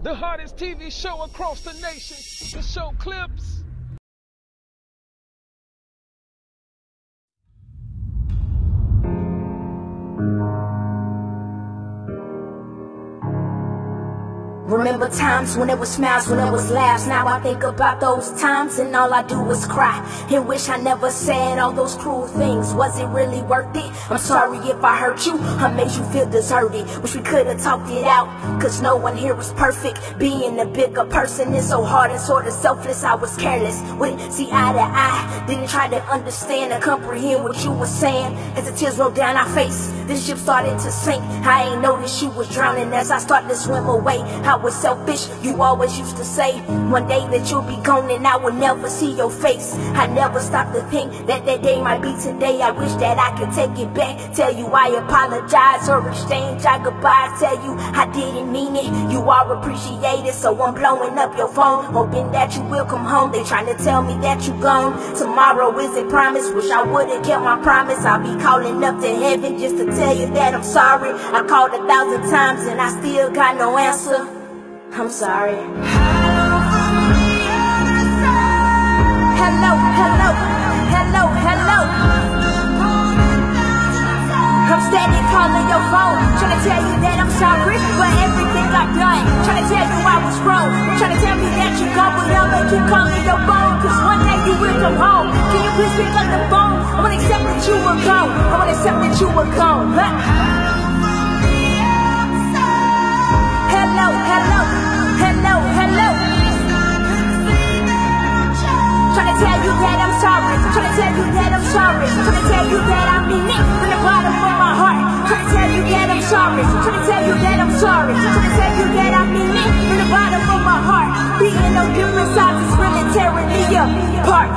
the hottest TV show across the nation, Theshowclips. Remember times when there was smiles, when there was laughs. Now I think about those times and all I do is cry and wish I never said all those cruel things. Was it really worth it? I'm sorry if I hurt you, I made you feel deserted. Wish we could have talked it out, cause no one here was perfect. Being a bigger person is so hard and sort of selfless. I was careless, wouldn't see eye to eye, didn't try to understand or comprehend what you were saying. As the tears rolled down our face, this ship started to sink. I ain't noticed you was drowning as I started to swim away. I was selfish, you always used to say one day that you'll be gone and I will never see your face. I never stopped to think that that day might be today. I wish that I could take it back, tell you I apologize or exchange our goodbyes, tell you I didn't mean it. You are appreciated, so I'm blowing up your phone, hoping that you will come home. They trying to tell me that you gone. Tomorrow isn't promised, wish I would've kept my promise. I'll be calling up to heaven just to tell you that I'm sorry. I called 1,000 times and I still got no answer. I'm sorry. Hello, hello, hello, hello. I'm steady calling your phone, trying to tell you that I'm sorry for everything I've done. Trying to tell you I was wrong, trying to tell me that you gone, but I'ma keep calling your phone, cause one day you will come home. Can you please pick up the phone? I wanna accept that you were gone. I wanna accept that you were gone. Hello, hello, hello, hello. Trying to tell you that I'm sorry, trying to tell you that I'm sorry, trying to tell you that I mean it from the bottom of my heart. Trying to tell you that I'm sorry, trying to tell you that I'm sorry, trying to tell you that I mean it from the bottom of my heart. Being on different sides is really tearing me apart.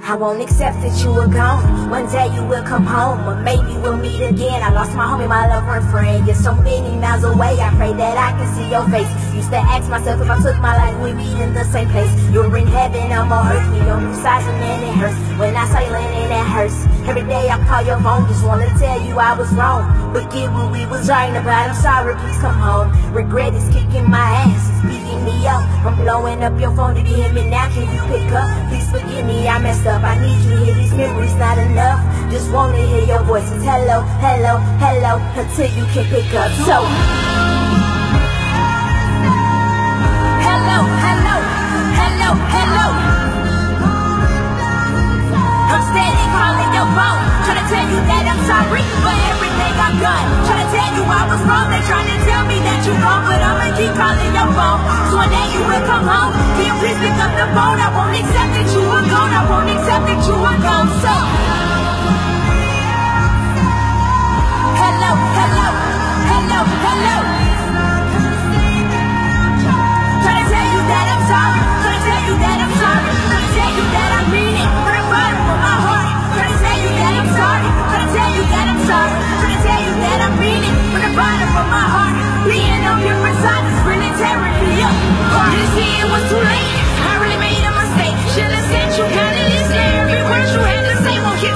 I won't accept that you were gone. One day you will come home, or maybe we'll meet again. I lost my homie, my lover and friend. You're so many miles away, I pray that I can see your face. Used to ask myself if I took my life, we'd be in the same place. You're in heaven, I'm on earth. We on two sides and then it hurts. When I silent and it hurts. Every day I call your phone, just wanna tell you I was wrong. Forget what we was writing about, I'm sorry, please come home. Regret is kicking my ass, it's beating me up. I'm blowing up your phone, did you hear me now? Can you pick up? Please forgive me, I messed up. I need you to hear these memories, not enough. Just wanna hear your voices. Hello, hello, hello, until you can pick up. So hello, hello, hello, hello. I'm steady calling your phone, trying to tell you that I'm sorry for everything I've done. Trying to tell you I was wrong, they're trying to tell me that you're wrong, but I'ma keep calling your phone. So one day you will come home, can you please pick up the phone? I won't accept that you were gone, I won't accept that you were gone. So hello, hello, hello, hello. Trying to tell you that I'm sorry, trying to tell you that I'm sorry, trying to tell you that I mean it from the bottom of my heart. Trying to tell you that I'm sorry, trying to tell you that I'm sorry, trying to tell you that I mean it from the bottom of my heart. Being on different sides is really tearing me up. You see, it was too late, I really made a mistake. Should've sent you kinda listen, every word you had to say won't get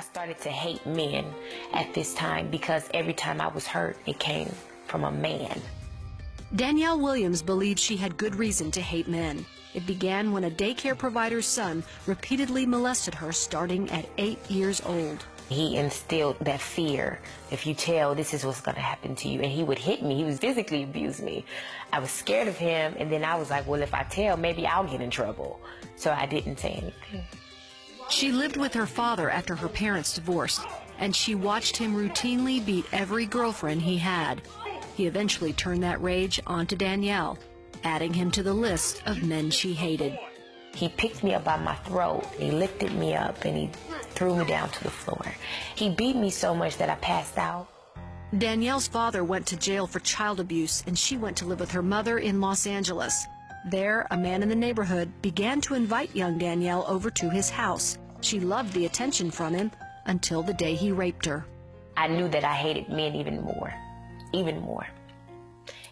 started to hate men at this time because every time I was hurt, it came from a man. Danielle Williams believed she had good reason to hate men. It began when a daycare provider's son repeatedly molested her starting at 8 years old. He instilled that fear. If you tell, this is what's going to happen to you. And he would hit me. He would physically abuse me. I was scared of him. And then I was like, well, if I tell, maybe I'll get in trouble. So I didn't say anything. She lived with her father after her parents divorced, and she watched him routinely beat every girlfriend he had. He eventually turned that rage onto Danielle, adding him to the list of men she hated. He picked me up by my throat. He lifted me up and he threw me down to the floor. He beat me so much that I passed out. Danielle's father went to jail for child abuse, and she went to live with her mother in Los Angeles. There, a man in the neighborhood began to invite young Danielle over to his house. She loved the attention from him until the day he raped her. I knew that I hated men even more.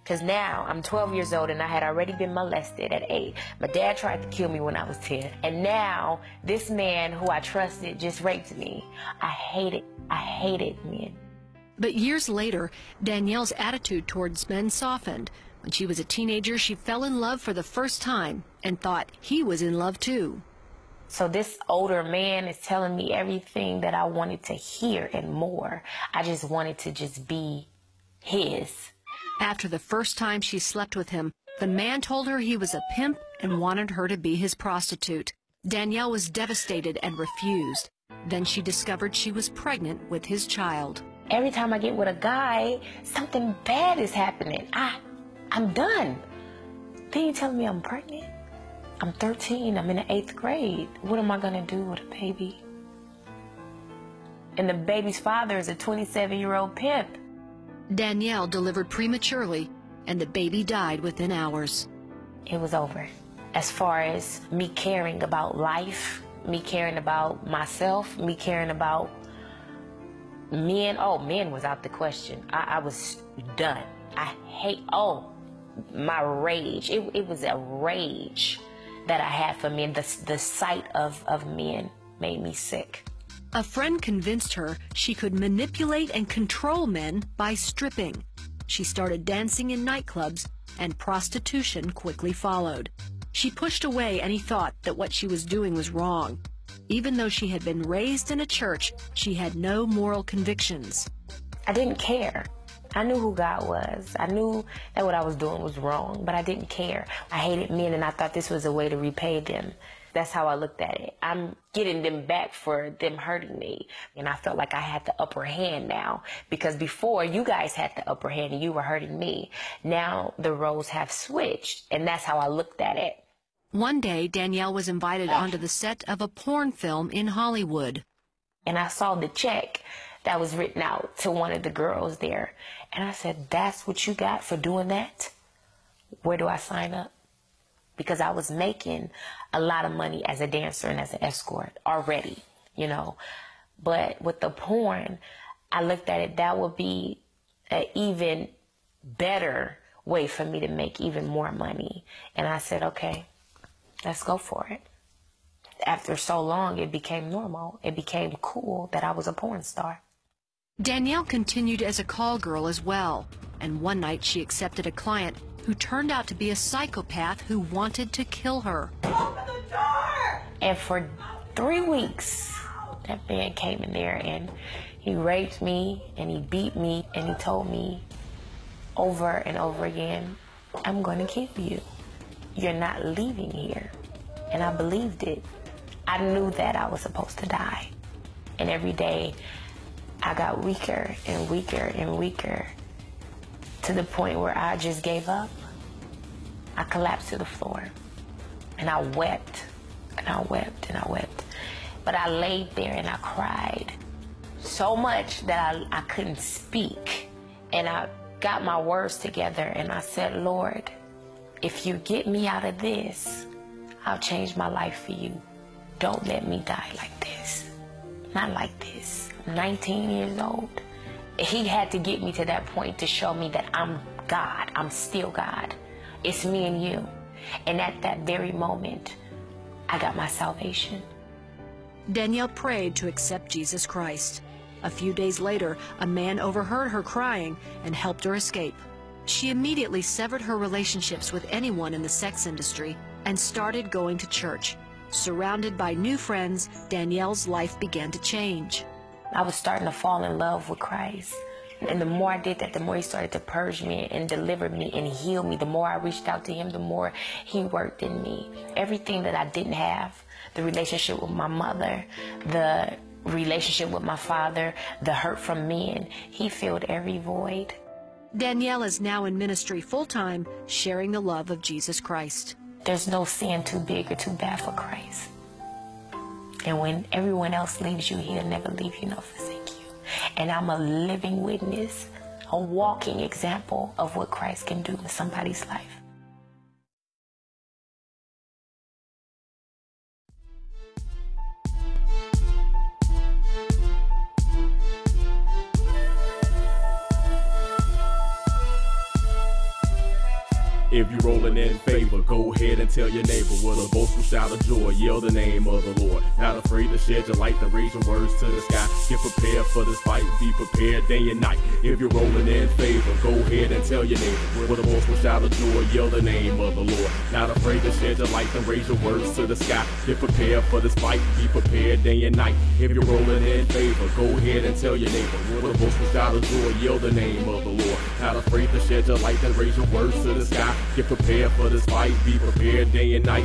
Because now I'm 12 years old and I had already been molested at 8. My dad tried to kill me when I was 10. And now this man who I trusted just raped me. I hated men. But years later, Danielle's attitude towards men softened. When she was a teenager, she fell in love for the first time and thought he was in love too. So this older man is telling me everything that I wanted to hear and more. I just wanted to just be his. After the first time she slept with him, the man told her he was a pimp and wanted her to be his prostitute. Danielle was devastated and refused. Then she discovered she was pregnant with his child. Every time I get with a guy, something bad is happening. I'm done. Then you tell me I'm pregnant? I'm 13, I'm in the 8th grade. What am I gonna do with a baby? And the baby's father is a 27-year-old pimp. Danielle delivered prematurely, and the baby died within hours. It was over. As far as me caring about life, me caring about myself, me caring about men, men was out the question. I was done. My rage. It was a rage that I had for men. The sight of men made me sick. A friend convinced her she could manipulate and control men by stripping. She started dancing in nightclubs, and prostitution quickly followed. She pushed away any thought that what she was doing was wrong. Even though she had been raised in a church, she had no moral convictions. I didn't care. I knew who God was. I knew that what I was doing was wrong, but I didn't care. I hated men, and I thought this was a way to repay them. That's how I looked at it. I'm getting them back for them hurting me. And I felt like I had the upper hand now, because before you guys had the upper hand and you were hurting me. Now the roles have switched, and that's how I looked at it. One day, Danielle was invited onto the set of a porn film in Hollywood. And I saw the check that was written out to one of the girls there. And I said, that's what you got for doing that? Where do I sign up? Because I was making a lot of money as a dancer and as an escort already, you know. But with the porn, I looked at it, that would be an even better way for me to make even more money. And I said, okay, let's go for it. After so long, it became normal. It became cool that I was a porn star. Danielle continued as a call girl as well. And one night she accepted a client who turned out to be a psychopath who wanted to kill her. Open the door! And for 3 weeks, that man came in there and he raped me and he beat me and he told me over and over again, I'm going to kill you. You're not leaving here. And I believed it. I knew that I was supposed to die. And every day I got weaker and weaker and weaker, to the point where I just gave up. I collapsed to the floor and I wept and I wept and I wept. But I laid there and I cried so much that I couldn't speak. And I got my words together and I said, Lord, if you get me out of this, I'll change my life for you. Don't let me die like this. Not like this. I'm 19 years old. He had to get me to that point to show me that I'm God. I'm still God. It's me and you. And at that very moment, I got my salvation. Danielle prayed to accept Jesus Christ. A few days later, a man overheard her crying and helped her escape. She immediately severed her relationships with anyone in the sex industry and started going to church. Surrounded by new friends, Danielle's life began to change. I was starting to fall in love with Christ. And the more I did that, the more he started to purge me and deliver me and heal me. The more I reached out to him, the more he worked in me. Everything that I didn't have, the relationship with my mother, the relationship with my father, the hurt from men, he filled every void. Danielle is now in ministry full-time, sharing the love of Jesus Christ. There's no sin too big or too bad for Christ. And when everyone else leaves you, he'll never leave you nor forsake you. And I'm a living witness, a walking example of what Christ can do in somebody's life. If you're rolling in favor, go ahead and tell your neighbor with a boastful shout of joy, yell the name of the Lord. Not afraid to shed your light, to raise your words to the sky. Get prepared for this fight, be prepared day and night. If you're rolling in favor, go ahead and tell your neighbor with a boastful shout of joy, yell the name of the Lord. Not afraid to shed your light, to raise your words to the sky. Get prepared for this fight, be prepared day and night. If you're rolling in favor, go ahead and tell your neighbor with a boastful shout of joy, yell the name of the Lord. Not afraid to shed your light, and raise your words to the sky. Get prepared for this fight, be prepared day and night.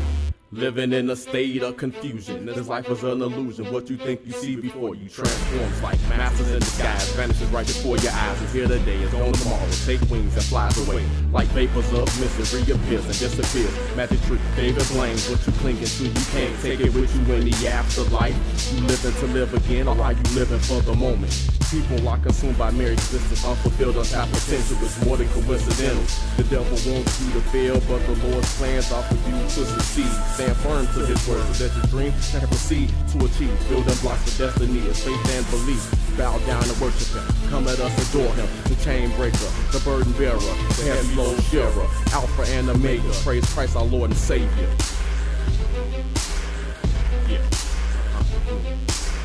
Living in a state of confusion. This life is an illusion. What you think you see before you transforms like masters in disguise. Vanishes right before your eyes. Is here today, is gone tomorrow. Take wings and flies away. Like vapors of misery appears and disappears. Magic trick, David blames what you clinging to. You can't take it with you in the afterlife. You living to live again, or are you living for the moment? People are consumed by mere existence, unfulfilled, untapped potential. It's more than coincidental. The devil wants you to fail, but the Lord's plans are for you to succeed. Stand firm to his word so that your dream can proceed to achieve. Building blocks for destiny is faith and belief. Bow down and worship him. Come at us, adore him. The chain breaker, the burden bearer, the heavy load sharer, Alpha and Omega. Praise Christ our Lord and Savior. Yeah.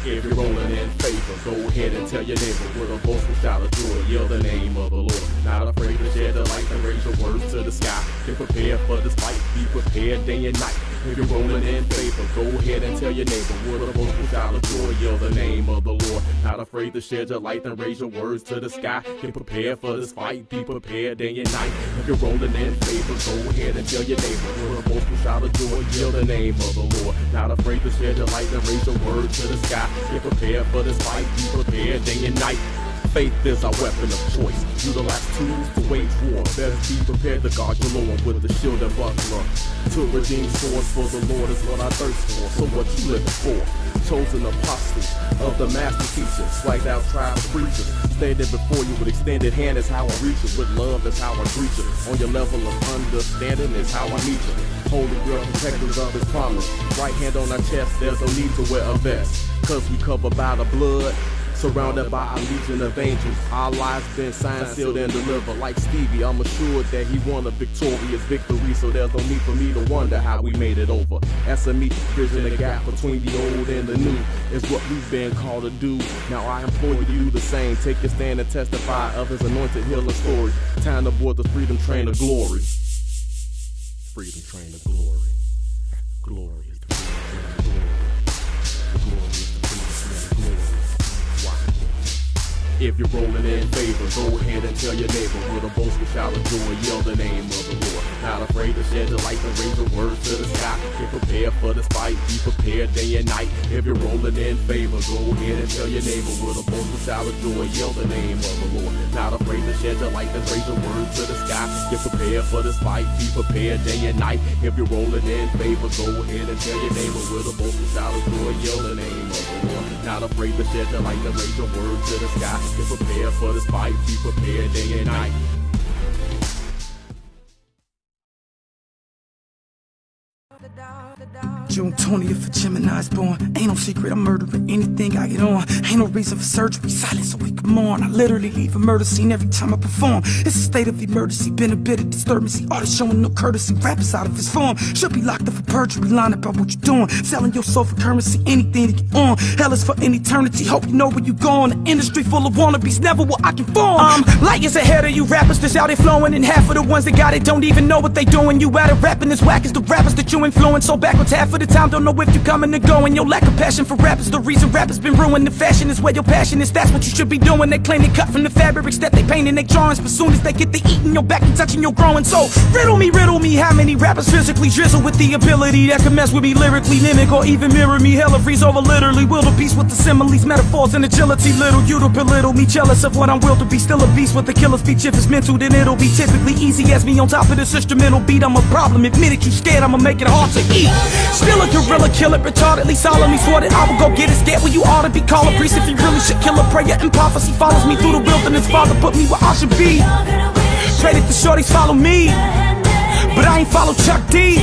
If you're rolling in favor, go ahead and tell your neighbor with a boastful shout of joy, yell the name of the Lord. Not afraid to share the light and raise your words to the sky. Get prepared for this fight, be prepared day and night. If you're rolling in favor, go ahead and tell your neighbor with a boastful shout of joy, yell the name of the Lord. Not afraid to share your light and raise your words to the sky. Get prepared for this fight, be prepared day and night. If you're rolling in favor, go ahead and tell your neighbor with a boastful shout of joy, yell the name of the Lord. Not afraid to share your light and raise your words to the sky. Get prepared for this fight, be prepared day and night. Faith is our weapon of choice. Utilize tools to wage war. Better be prepared to guard your Lord with the shield and buckler. To redeem swords for the Lord is what I thirst for. So what you living for? Chosen apostles of the master teachers, swagged out tribal preachers. Standing before you with extended hand is how I reach you. With love is how I greet you. On your level of understanding is how I meet you. Holy girl, protectors of his promise. Right hand on our chest, there's no need to wear a vest. Cause we covered by the blood, surrounded by a legion of angels. Our lives been signed, sealed, and delivered. Like Stevie, I'm assured that he won a victorious victory. So there's no need for me to wonder how we made it over. SME, bridging the gap between the old and the new is what we've been called to do. Now I implore you to do the same. Take your stand and testify of his anointed healer story. Time to board the freedom train of glory. Freedom train of glory. Glory is the freedom train of glory. Glory is the freedom train of glory. If you're rolling in favor, go ahead and tell your neighbor with a boastful shout of joy, yell the name of the Lord. Not afraid to shed the light and raise your words to the sky. Get prepared for this fight, be prepared day and night. If you're rolling in favor, go ahead and tell your neighbor with a boastful shout of joy, yell the name of the Lord. Not afraid to shed the light and raise your words to the sky. Get prepared for this fight, be prepared day and night. If you're rolling in favor, go ahead and tell your neighbor with a boastful shout of joy, yell the name of the Lord. Not afraid to shed the light and raise your words to the sky. Get prepared for this fight, be prepared day and night. June 20th for Gemini's born. Ain't no secret, I'm murdering anything I get on. Ain't no reason for surgery, silent so we can mourn. I literally leave a murder scene every time I perform. It's a state of emergency, been a bit of disturbance. Artists showing no courtesy, rappers out of his form. Should be locked up for perjury, lying about what you're doing. Selling your soul for currency, anything to get on. Hell is for an eternity, hope you know where you going. The industry full of wannabes, never will I conform. Light years ahead of you rappers that's out there flowing. And half of the ones that got it don't even know what they doing. You out of rapping as whack as the rappers that you influence. So backwards half of the time, don't know if you coming or going. Your lack of passion for rap is the reason rap has been ruined. The fashion is where your passion is, that's what you should be doing. They claim they cut from the fabrics that they paint in their drawings, but soon as they get to eating your back and touching your growing. So riddle me, how many rappers physically drizzle with the ability that can mess with me lyrically, mimic or even mirror me? Hell of freeze over literally, wildebeest with the similes, metaphors and agility. Little you to belittle me, jealous of what I'm willed to be. Still a beast with the killer speech. If it's mental, then it'll be typically easy as me on top of this instrumental beat. I'm a problem, admit it, you scared, I'ma make it hard to eat. Still a gorilla, kill it, retardedly, solemnly swore that I will go get it. Scared where you ought to be, call a priest if you really should kill a prayer. And prophecy follows me through the wilderness. Father put me where I should be. Pray that the shorties follow me, but I ain't follow Chuck D.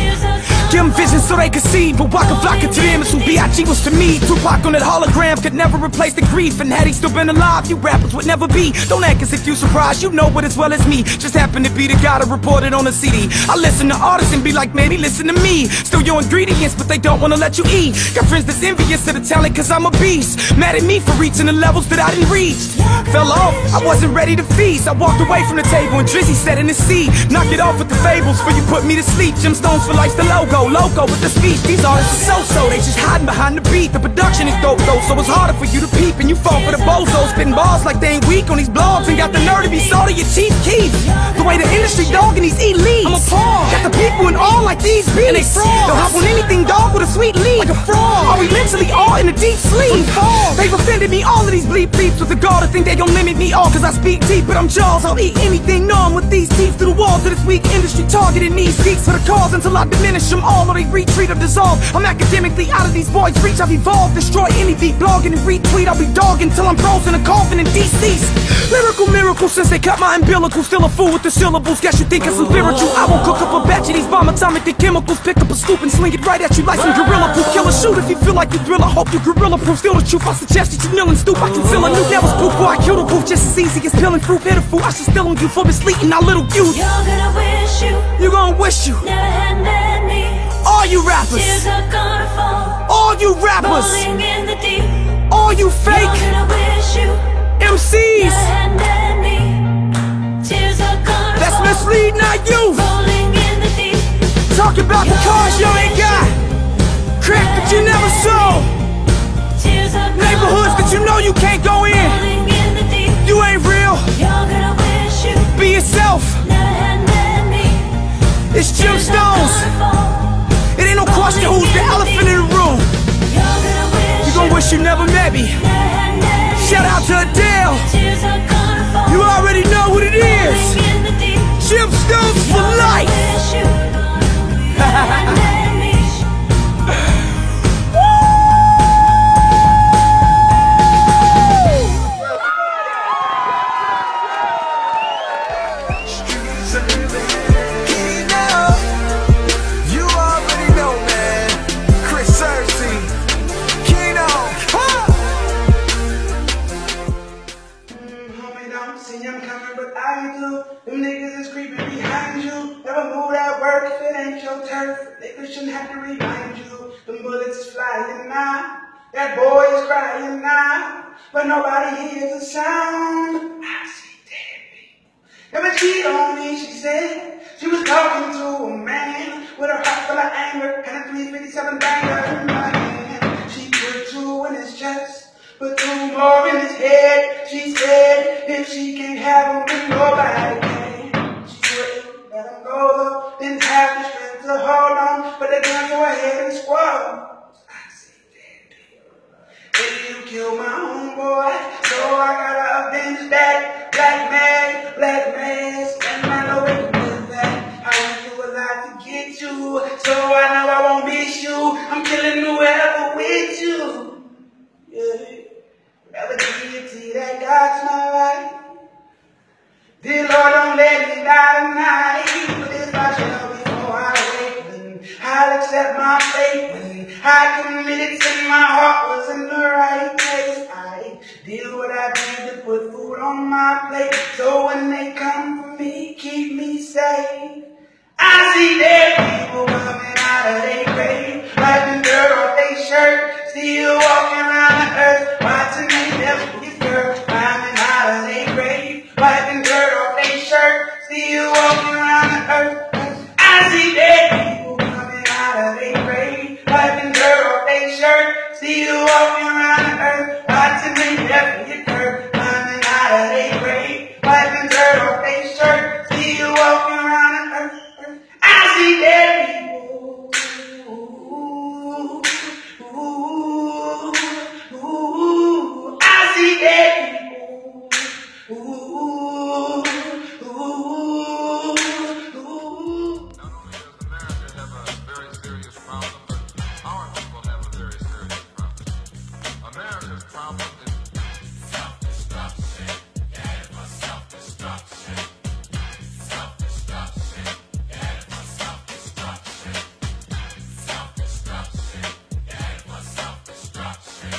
Give them vision so they can see, but Waka Flocka to them is who B.I.G. was to me. Tupac on that hologram could never replace the grief, and had he still been alive, you rappers would never be. Don't act as if you surprised, you know it as well as me. Just happen to be the guy that reported on the CD. I listen to artists and be like, maybe listen to me. Still your ingredients, but they don't wanna let you eat. Got friends that's envious of the talent cause I'm a beast. Mad at me for reaching the levels that I didn't reach. Fell off, I wasn't ready to feast. I walked away from the table and Drizzy said in his seat, knock it off with the fables, for you put me to sleep. Gemstones for life's the logo with the speech. These artists are so-so, they just hiding behind the beat. The production is dope though, so it's harder for you to peep. And you fall for the bozos, spitting bars like they ain't weak on these blogs, and got the nerve to be sold to your chief keef. The way the industry dogging these elites, I'm appalled. Got the people in all like these beats, and they frauds. They'll hop on anything dog with a sweet lead, like a fraud. Are we mentally all in a deep sleep? They've offended me, all of these bleep bleeps, with the gall to think they gon' limit me all cause I speak deep. But I'm Jaws, I'll eat anything, no, I'm with these teeth through the walls of this weak industry, targeting these geeks for the cause until I diminish them all, or they retreat or dissolve. I'm academically out of these boys' reach. I've evolved, destroy any beat, blogging and retweet. I'll be dogging till I'm frozen and coughing and deceased. Lyrical miracle since they cut my umbilical. Still a fool with the syllables, guess you think it's spiritual. I won't cook up a batch of these bomb atomic chemicals. Pick up a scoop and sling it right at you like some gorilla proof. Kill or shoot if you feel like you thrill. I hope you gorilla proof. Still the truth, I suggest that you kneel and stoop. I conceal a new devil's poop, boy, I kill the roof just as easy as peeling fruit. Pitiful, I should still on you for misleading our little youth. You're gonna wish you're gonna wish you never had me. All you rappers, Tears are gonna fall, all you rappers, falling in the deep. all you fake You're gonna wish you MCs, never had me. Tears are gonna that's fall, misleading our youth. falling in the deep. Talk about the cars you ain't got, crack that you never saw, Tears are gonna neighborhoods that you know you can't go in. falling in the deep. You ain't real, You're gonna wish you be yourself. never had me. It's Tears are Gemstones. gonna fall, It ain't no question who's the elephant in the room. you're gonna wish You gon' wish you never met me. never had me. Shout out to Adele. Tears are gonna fall, You already know what it is. falling in the deep. Gemstones for life. Wish you never had me. Them niggas is creeping behind you. Never move that work if it ain't your turf. Niggas shouldn't have to remind you. Them bullets is flying now. That boy is crying now. But nobody hears a sound. I see dead people. Never cheat on me, she said. She was talking to a man with her heart full of anger and a 357 banger in my hand. She put 2 in his chest, put 2 more in his head. She said if she can't have him, then nobody can. She wouldn't let him go, didn't have the strength to hold on, but they done go ahead and squall. I see dead people. If you kill my homeboy, so I gotta avenge that black man, and I know it can do that. I went through a lot to get you, so I know I won't miss you. I'm killing whoever with you. Yeah. Whatever deity that God's my life. Dear Lord, don't let me die tonight. But if I shall before I wake, then I'll accept I committed sin, my heart was in the right place. I did what I did to put food on my plate. So when they come for me, keep me safe. I see dead people coming out of their grave, wiping dirt off their shirt, still walking around the earth, watching they never get dirt, climbing out of their grave, wiping dirt off their shirt, still walking around the earth. I see dead people coming out of their grave, wiping dirt off their shirt, still walking around the earth, watching they never get dirt, climbing out of their grave, wiping dirt off their shirt, still walking around the earth. I see dead people. I see dead people. Not only does America have a very serious problem, but our people have a very serious problem. America's problem is self-destruction. Yeah, it was self-destruction. Self-destruction. Yeah, it was self-destruction. Self-destruction. Yeah, it was self-destruction.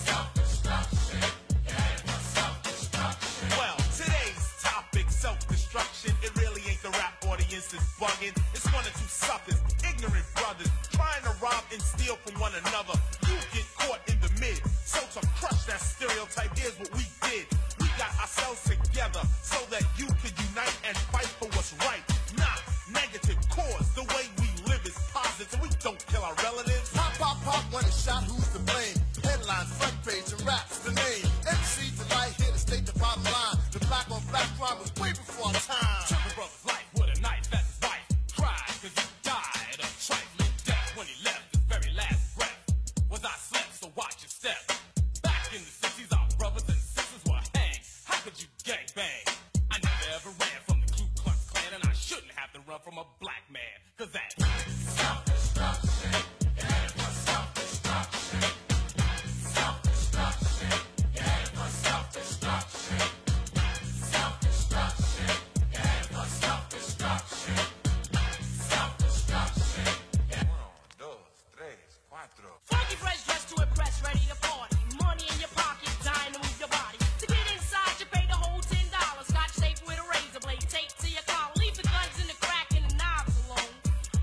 Self-destruction. Yeah, it was self-destruction. Well, today's topic, self-destruction. It really ain't the rap audience is bugging. It's one or two suckers, ignorant brothers, trying to rob and steal from one another. You get caught in the mid. So to crush that stereotype, here's what we did. We got ourselves together so that you could unite and fight for what's right. Not negative cause. The way we live is positive. We don't kill our relatives. Pop, pop, pop, when it's shot, who's to blame? Headlines, front page, and rap's the name. MC Delight here to state the bottom line. The black on black crime was way before our time. Took a brother's life with a knife at his wife. Cried cause he died of trifling death when he left his very last breath. Was I slept, so watch your step. Back in the 60s, our brothers and sisters were hanged. How could you gangbang? I never ever ran from the Ku Klux Klan, and I shouldn't have to run from a black man, cause that's Self-destruction. Yeah, it was self-destruction. Self-destruction. Yeah, it was self-destruction. Self-destruction. Yeah, it was self-destruction. Self-destruction. Uno, dos, tres, cuatro. Funky fresh dressed to impress, ready to party. Money in your pocket, dying to move your body. To get inside, you pay the whole $10. Scotch tape with a razor blade, tape to your collar. Leave the guns in the crack and the knives alone.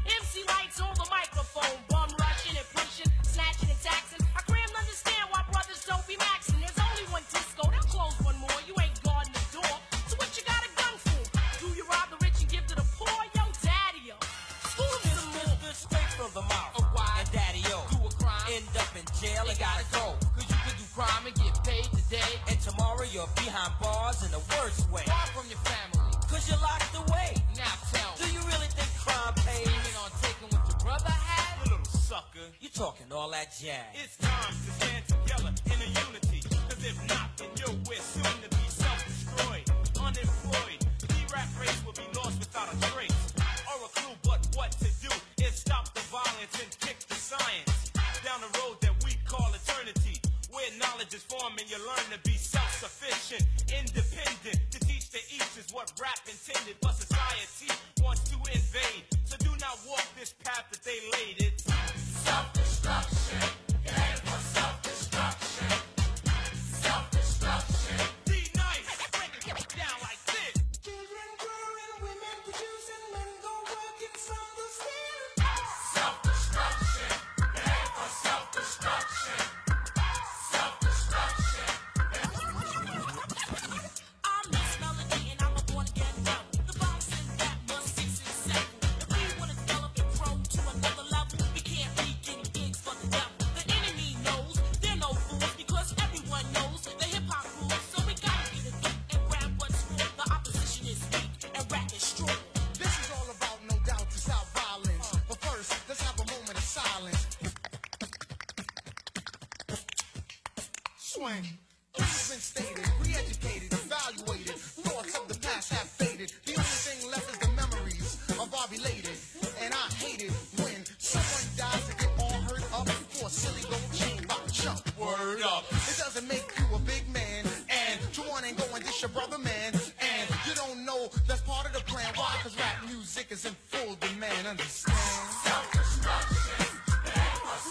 MC lights on the microphone, bum rushing and pushing, snatching and taxing. I crammed understand why brothers don't be maxing. There's only one disco, they'll close one more. You ain't guarding the door, so what you got a gun for? Do you rob the rich and give to the poor? Yo, daddy-o. School me some more. Good straight from the mouth. And daddy-o. Do a crime, end up in jail and gotta go. Cause you could do crime and get paid today. And tomorrow you're behind bars in the worst way. Far from your family. Cause you're locked away. Now tell me, do you really think crime pays? Even on taking what your brother had? you little sucker. You talking all that jazz. It's time to stand together in a unity. Cause if not, then we're soon to be self-destroyed, unemployed. The rap race will be lost without a trace or a clue. But what to do is stop the violence and kick the science down the road that we call eternity, where knowledge is formed and you learn to be self-sufficient, independent. To teach the each is what rap intended, but society wants to invade. So do not walk this path that they laid. It's Self-destruction. Yeah, it was self-destruction. Self-destruction. be nice, break it down like this. Children growing, women producing, men go working from the steel. Self-destruction. Yeah, it was self-destruction. Self-destruction. I'm Miss Melody and I'm a born again rebel. The bombs in that must 6 and 7. If we wanna develop and grow to another level, we can't be getting gigs for the devil. The enemy knows they're no fools because everyone knows the hip-hop rules. So we gotta get it deep and grab what's real. The opposition is weak and rap is strong. This is all about, no doubt, to stop violence. But first, let's have a moment of silence. Swing. Things been stated, re-educated, evaluated. Thoughts of the past have faded. The only thing left is the memories of our belated. And I hate it when someone dies to get all hurt up for a silly gold chain by chump. Word up. It doesn't make you a big man. And you wanna go and dish your brother, man. And you don't know that's part of the plan. Why? Cause rap music is in full demand. Understand? Self-destruction. Yeah, it was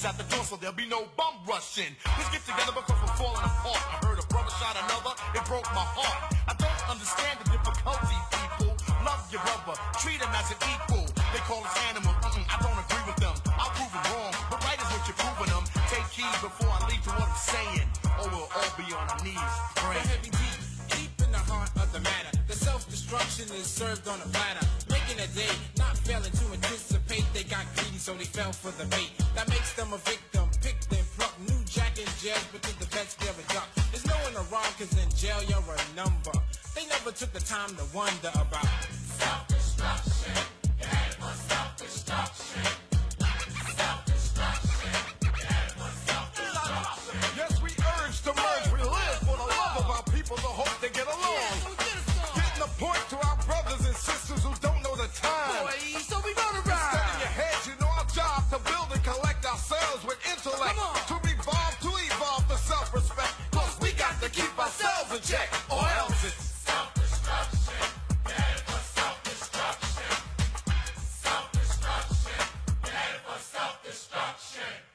at the door so there'll be no bum rushing. Let's get together because we're falling apart. I heard a brother shot another, it broke my heart. I don't understand the difficulty, people. Love your brother, treat him as an equal. They call us animals, I don't agree with them. I'll prove it wrong, but right is what you're proving them. Take heed before I lead to what I'm saying, or we'll all be on our knees praying. Heavy deep in the heart of the matter. The self-destruction is served on a platter, making a day, not failing to anticipate. They got greedy, so they fell for the bait. That makes them a victim, picked and plucked. New jack in jail, but to the vets they're a duck. There's no one around, cause in jail you're a number. They never took the time to wonder about self-destruction. You had it for self-destruction. Self-destruction. You had it for self-destruction. Yes, we urge to merge. We live for the love of our people, the hope they get along. Getting the point to our brothers and sisters who don't know the time. So we gonna ride. Instead in your heads, you know our job to build and collect ourselves with intellect. To evolve to self-respect. Plus we got to keep ourselves in check, or else it's self-destruction. Headed for self-destruction. Self-destruction. Headed for self-destruction.